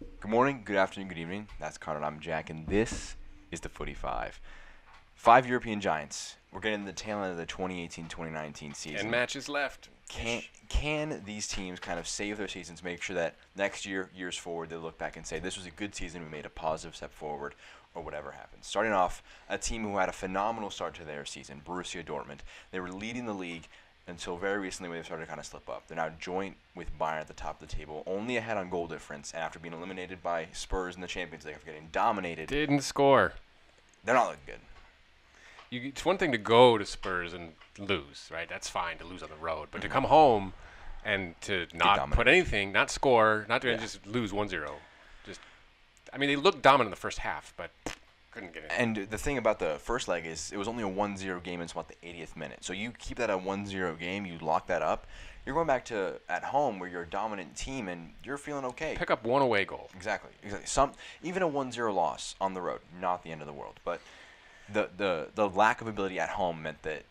Good morning, good afternoon, good evening. That's Connor and I'm Jack, and this is the Footy 5. Five European Giants. We're getting the tail end of the 2018-2019 season. 10 matches left. Can these teams kind of save their seasons, make sure that next year, years forward, they look back and say, this was a good season, we made a positive step forward, or whatever happens. Starting off, a team who had a phenomenal start to their season, Borussia Dortmund. They were leading the league until very recently when they started to kind of slip up. They're now joint with Bayern at the top of the table, only ahead on goal difference, and after being eliminated by Spurs in the Champions League, after getting dominated, Didn't score. they're not looking good. It's one thing to go to Spurs and lose, right? That's fine to lose on the road. But to come home and to not dominant. put anything, not score, not do Yeah. anything, just lose 1-0. They looked dominant in the first half, but couldn't get it. And the thing about the first leg is it was only a 1-0 game until about the 80th minute. So you keep that a 1-0 game, you lock that up, you're going back to at home where you're a dominant team and you're feeling okay. Pick up one away goal. Exactly. Even a 1-0 loss on the road, not the end of the world. But the lack of ability at home meant that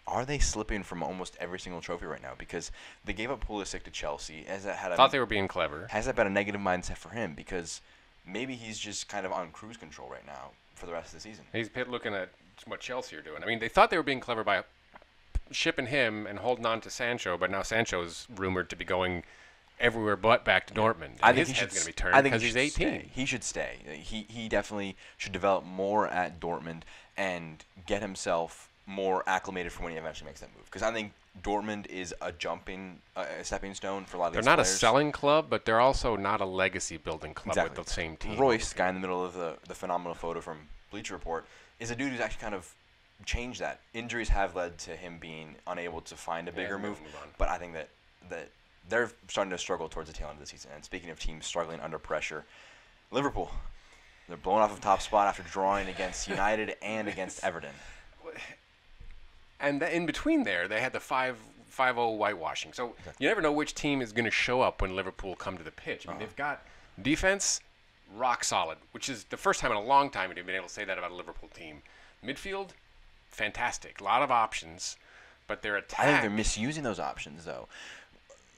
are they slipping from almost every single trophy right now? Because they gave up Pulisic to Chelsea. Thought they were being clever. Has that been a negative mindset for him? Because maybe he's just kind of on cruise control right now for the rest of the season. He's looking at what Chelsea are doing. They thought they were being clever by shipping him and holding on to Sancho, but now Sancho's rumored to be going everywhere but back to Dortmund. I think his he head's should. going to be turned I think because he he's should 18. Stay. He should stay. He definitely should develop more at Dortmund and get himself more acclimated for when he eventually makes that move. Because I think Dortmund is a stepping stone for a lot of They're these not players. a selling club, but they're also not a legacy building club Exactly. with the same team. Royce, guy in the middle of the phenomenal photo from Bleacher Report, is a dude who's actually kind of changed that. Injuries have led to him being unable to find a bigger move, but I think that they're starting to struggle towards the tail end of the season. And speaking of teams struggling under pressure, Liverpool, they're blown off of top spot after drawing against United and against Everton. And in between there, they had the 5-0 whitewashing. So you never know which team is going to show up when Liverpool come to the pitch. They've got defense rock solid, which is the first time in a long time we've been able to say that about a Liverpool team. Midfield, fantastic. A lot of options, but their attack. I think they're misusing those options, though.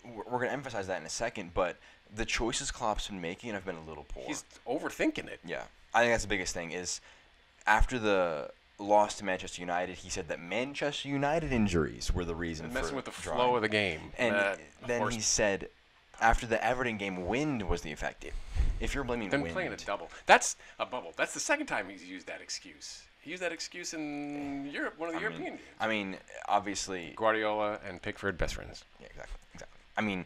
We're going to emphasize that in a second, but the choices Klopp's been making have been a little poor. He's overthinking it. Yeah, I think that's the biggest thing is after the loss to Manchester United, he said that Manchester United injuries were the reason for messing with the drawing. flow of the game. And then he said after the Everton game, wind was the effect. If you're blaming then wind, playing a double. That's a bubble. That's the second time he's used that excuse. He used that excuse in Europe, one of the European games. I mean, obviously, Guardiola and Pickford, best friends. Yeah, exactly. I mean,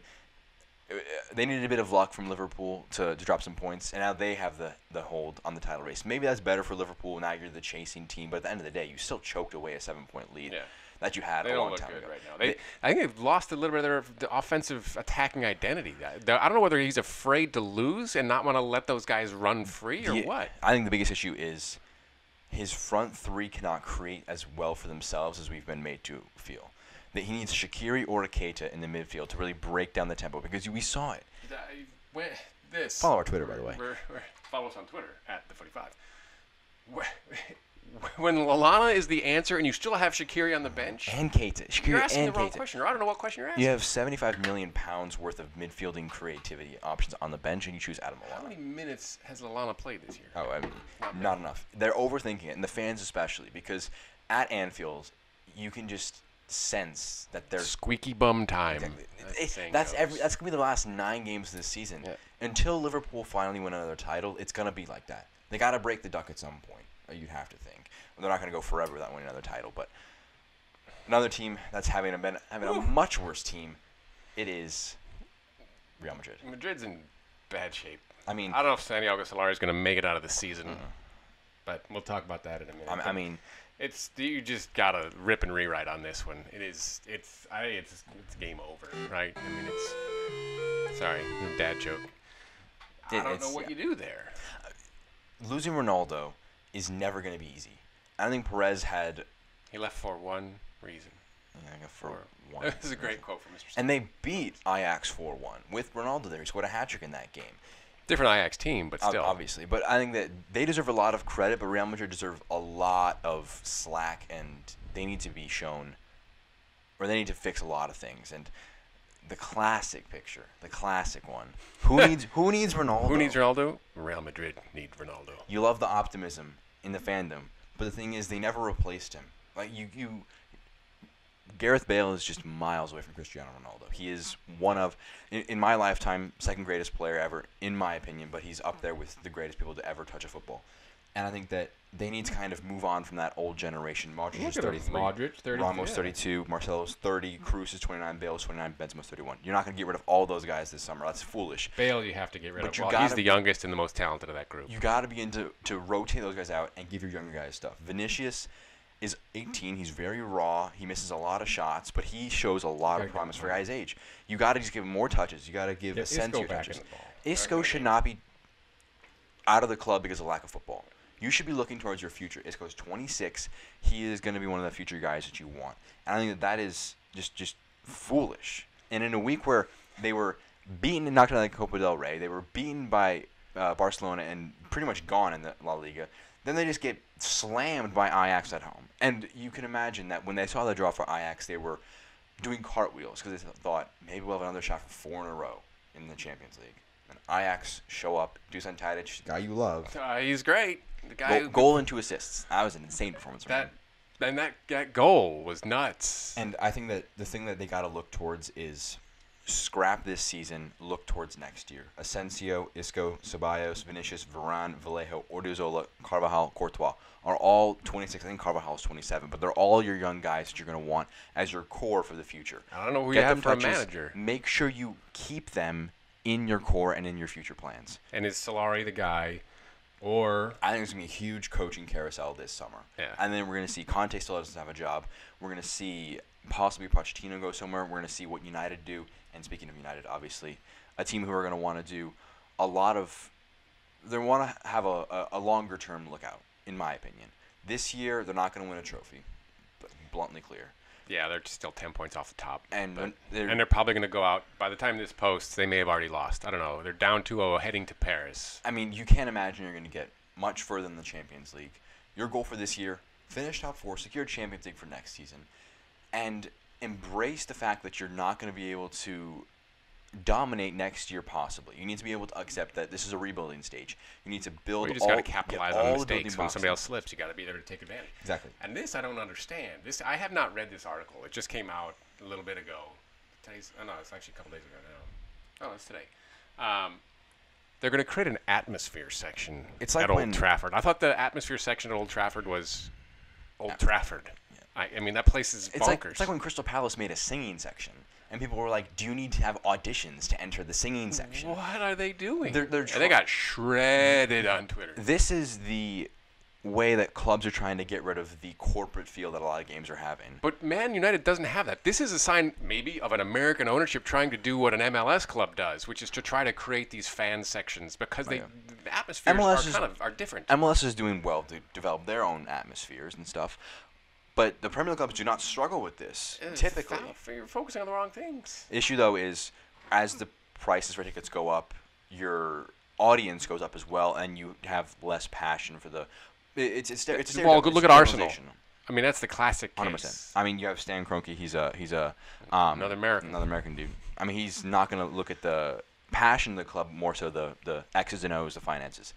they needed a bit of luck from Liverpool to drop some points, and now they have the hold on the title race. Maybe that's better for Liverpool. Now you're the chasing team, but at the end of the day, you still choked away a 7-point lead that you had They a don't long look time good ago. right now. I think they've lost a little bit of their offensive attacking identity. I don't know whether he's afraid to lose and not want to let those guys run free or what. I think the biggest issue is his front three cannot create as well for themselves as we've been made to feel. That he needs Shaqiri or a Keita in the midfield to really break down the tempo because we saw it. Follow our Twitter, by the way. Follow us on Twitter at the45. When Lallana is the answer and you still have Shaqiri on the bench, And Keita. Shaqiri you're asking and the wrong Keita. question. Or I don't know what question you're asking. You have £75 million worth of midfielding creativity options on the bench, and you choose Adam How Lallana. many minutes has Lallana played this year? Oh, I mean, not enough. They're overthinking it, and the fans especially, because at Anfield, you can just sense that they're Squeaky bum time. Exactly. That's gonna be the last 9 games of this season. Yeah. Until Liverpool finally win another title, it's gonna be like that. They gotta break the duck at some point. You'd have to think. They're not gonna go forever without winning another title. But another team that's having a much worse team, it is Real Madrid. Madrid's in bad shape. I mean, I don't know if Santiago Solari is going to make it out of the season, but we'll talk about that in a minute. I mean, you just gotta rip and rewrite on this one. It's game over, right? I mean, it's sorry, dad joke. I don't know what you do there. Losing Ronaldo is never going to be easy. I don't think Perez had. He left for one reason. For one. This is a great quote from Mr. And they beat Ajax 4-1 with Ronaldo there. He scored a hat trick in that game. Different Ajax team, but still. Obviously. But I think that they deserve a lot of credit, but Real Madrid deserve a lot of slack, and they need to be shown, or they need to fix a lot of things. And the classic picture, the classic one. Who needs Ronaldo? Who needs Ronaldo? Real Madrid need Ronaldo. You love the optimism in the fandom, but the thing is, they never replaced him. Like Gareth Bale is just miles away from Cristiano Ronaldo. He is one of, in my lifetime, second greatest player ever, in my opinion, but he's up there with the greatest people to ever touch a football. And I think that they need to kind of move on from that old generation. Modric is 33. Modric, 30. Ramos, yeah. 32. Marcelo's 30. Cruz is 29. Bale's 29. Benzema's 31. You're not going to get rid of all those guys this summer. That's foolish. Bale, you have to get rid But of. Well, he's the youngest and the most talented of that group. You got to begin to rotate those guys out and give your younger guys stuff. Vinicius is 18. He's very raw. He misses a lot of shots, but he shows a lot of promise for a guy's age. You got to just give him more touches. You got to give Asensio touches. Isco should not be out of the club because of lack of football. You should be looking towards your future. Isco's 26. He is going to be one of the future guys that you want. And I think that is just foolish. And in a week where they were beaten and knocked out of the Copa del Rey, they were beaten by Barcelona and pretty much gone in the La Liga, then they just get slammed by Ajax at home. And you can imagine that when they saw the draw for Ajax, they were doing cartwheels because they thought maybe we'll have another shot for 4 in a row in the Champions League. And Ajax show up, Dusan Tadic, guy you love. He's great. The guy goal and 2 assists. That was an insane performance from him. And that goal was nuts. And I think that the thing that they got to look towards is scrap this season, look towards next year. Asensio, Isco, Ceballos, Vinicius, Varane, Vallejo, Odriozola, Carvajal, Courtois are all 26. I think Carvajal is 27, but they're all your young guys that you're going to want as your core for the future. I don't know who you have for a manager. Make sure you keep them in your core and in your future plans. And is Solari the guy? Or I think it's going to be a huge coaching carousel this summer. Yeah. And then we're going to see Conte still doesn't have a job. We're going to see possibly Pochettino go somewhere. We're going to see what United do. And speaking of United, obviously, a team who are going to want to do a lot of – they want to have a longer-term lookout, in my opinion. This year, they're not going to win a trophy, but bluntly clear. Yeah, they're still 10 points off the top. And they're probably going to go out. By the time this posts, they may have already lost. I don't know. They're down 2-0 heading to Paris. I mean, you can't imagine you're going to get much further than the Champions League. Your goal for this year, finish top 4, secure Champions League for next season, and embrace the fact that you're not going to be able to dominate next year possibly. You need to be able to accept that this is a rebuilding stage. You need to build you just got to capitalize on mistakes when somebody else slips. You got to be there to take advantage. Exactly. And this I don't understand. I have not read this article. It just came out a little bit ago. No, it's actually a couple days ago now. Oh, it's today. They're going to create an atmosphere section at Old Trafford. I thought the atmosphere section at Old Trafford was Old Trafford. Yeah. I mean, that place is bonkers. It's like when Crystal Palace made a singing section. And people were like, do you need to have auditions to enter the singing section? What are they doing? They got shredded on Twitter. This is the way that clubs are trying to get rid of the corporate feel that a lot of games are having. But Man United doesn't have that. This is a sign maybe of an American ownership trying to do what an MLS club does, which is to try to create these fan sections because the atmospheres are different. MLS is doing well to develop their own atmospheres and stuff. But the Premier League clubs do not struggle with this, typically. You're focusing on the wrong things. Issue, though, is as the prices for tickets go up, your audience goes up as well, and you have less passion for the it's well, good look at Arsenal. I mean, that's the classic case. 100%. I mean, you have Stan Kroenke. He's a another American dude. I mean, he's not going to look at the passion of the club, more so the X's and O's, the finances.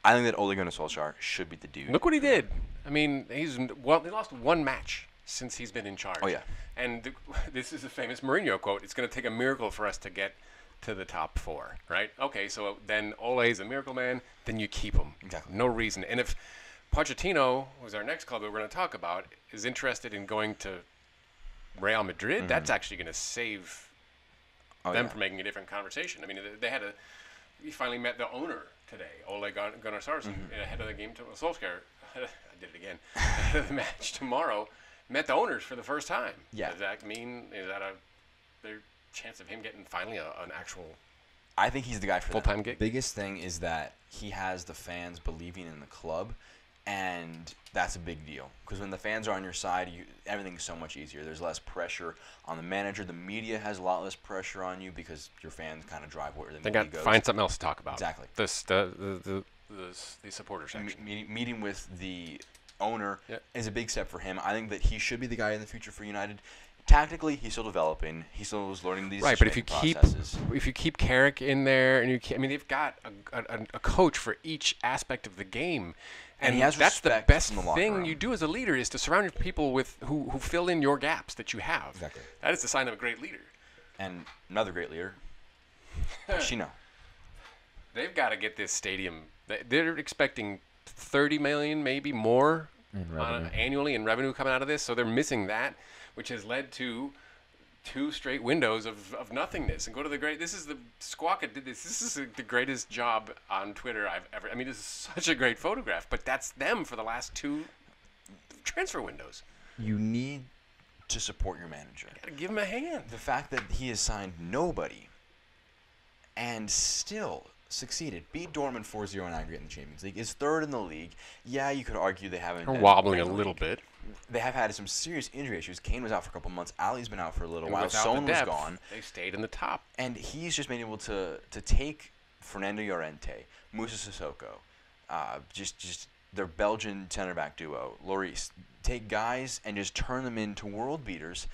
I think that Ole Gunnar Solskjaer should be the dude. Look what he did. I mean, he lost one match since he's been in charge. Oh, yeah. And this is a famous Mourinho quote. It's going to take a miracle for us to get to the top 4, right? Okay, so then Ole's a miracle man. Then you keep him. Exactly. No reason. And if Pochettino, who's our next club that we're going to talk about, is interested in going to Real Madrid, that's actually going to save them from making a different conversation. I mean, he finally met the owner today, Ole Gunnar Solskjaer, ahead of the game to Solskjaer. I did it again. Ahead of the match tomorrow, met the owners for the first time. Yeah. Does that mean their chance of him getting finally an actual? I think he's the guy for full-time gig. Biggest thing is that he has the fans believing in the club, and that's a big deal because when the fans are on your side, everything's so much easier. There's less pressure on the manager. The media has a lot less pressure on you because your fans kind of drive where the media goes. Find something else to talk about. Exactly. The supporter section. Meeting with the owner is a big step for him. I think that he should be the guy in the future for United. Tactically, he's still developing. He still is learning these Right, but if processes. you keep Carrick in there, and I mean, they've got a coach for each aspect of the game, And he has that's the respect best from the locker thing room. you do as a leader is to surround your people with who fill in your gaps that you have. Exactly. That is the sign of a great leader. And another great leader, Pacino. They've got to get this stadium. They're expecting 30 million, maybe more, annually in revenue coming out of this. So they're missing that, which has led to 2 straight windows of nothingness. And go to the great. This is the Squawka did this. This is the greatest job on Twitter I've ever. I mean, this is such a great photograph. But that's them for the last 2 transfer windows. You need to support your manager. Got to give him a hand. The fact that he has signed nobody and still succeeded, beat Dortmund 4-0 in aggregate in the Champions League, is 3rd in the league. Yeah, you could argue they haven't They're been wobbling a in the little league. bit. They have had some serious injury issues. Kane was out for a couple months. Ali's been out for a little And while. without Son the was depth, gone. They stayed in the top. And he's just been able to take Fernando Llorente, Musa Sissoko, just their Belgian center back duo, Lloris, take guys and just turn them into world beaters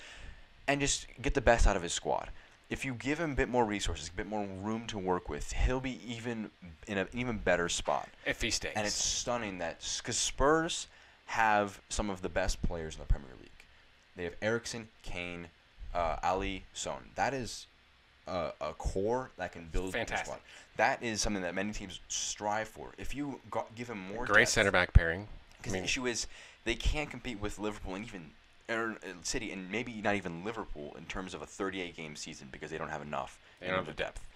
and just get the best out of his squad. If you give him a bit more resources, a bit more room to work with, he'll be in an even better spot. If he stays. And it's stunning that because Spurs have some of the best players in the Premier League. They have Eriksen, Kane, Ali, Son. That is a core that can build a squad. That is something that many teams strive for. If you give him more great depth, center back pairing. because the issue is they can't compete with Liverpool and even City and maybe not even Liverpool in terms of a 38-game season because they don't have enough in terms of depth.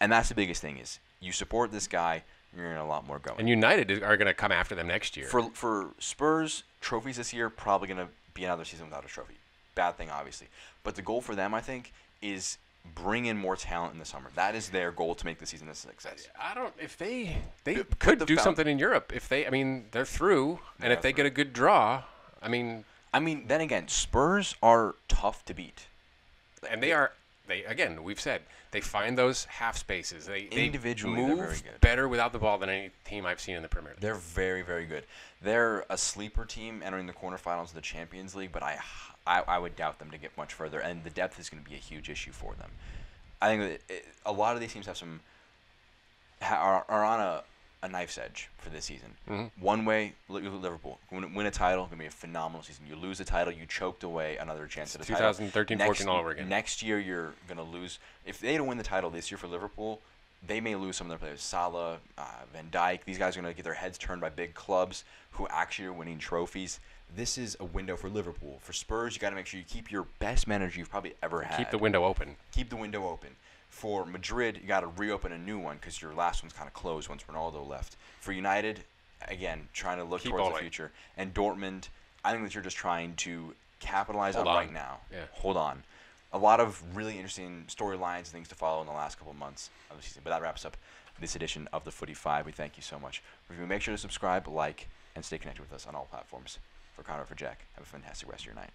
And that's the biggest thing is you support this guy, you're in a lot more going. And United are going to come after them next year. For Spurs, trophies this year probably going to be another season without a trophy. Bad thing, obviously. But the goal for them, I think, is bring in more talent in the summer. That is their goal to make the season a success. I don't. If they Put could the do something in Europe. If they, I mean, they're through. And if they get a good draw, I mean, then again, Spurs are tough to beat. And they are. They again, we've said they find those half spaces. They Individually, move they're very good. better without the ball than any team I've seen in the Premier League. They're very, very good. They're a sleeper team entering the quarterfinals of the Champions League, but I would doubt them to get much further, and the depth is going to be a huge issue for them. I think that a lot of these teams have are on a knife's edge for this season. Mm-hmm. One way, Liverpool win a title, going to be a phenomenal season. You lose a title, you choked away another chance at a title. 2013-14 all over again. Next year, you're going to lose. If they don't win the title this year for Liverpool, they may lose some of their players. Salah, Van Dijk, these guys are going to get their heads turned by big clubs who actually are winning trophies. This is a window for Liverpool. For Spurs, you got to make sure you keep your best manager you've probably ever had. Keep the window open. Keep the window open. For Madrid, you got to reopen a new one because your last one's kind of closed once Ronaldo left. For United, again, trying to look towards the future. And Dortmund, I think that you're just trying to capitalize on right now. Yeah. Hold on. A lot of really interesting storylines and things to follow in the last couple of months of the season. But that wraps up this edition of the Footy 5. We thank you so much. Make sure to subscribe, like, and stay connected with us on all platforms. For Connor, for Jack, have a fantastic rest of your night.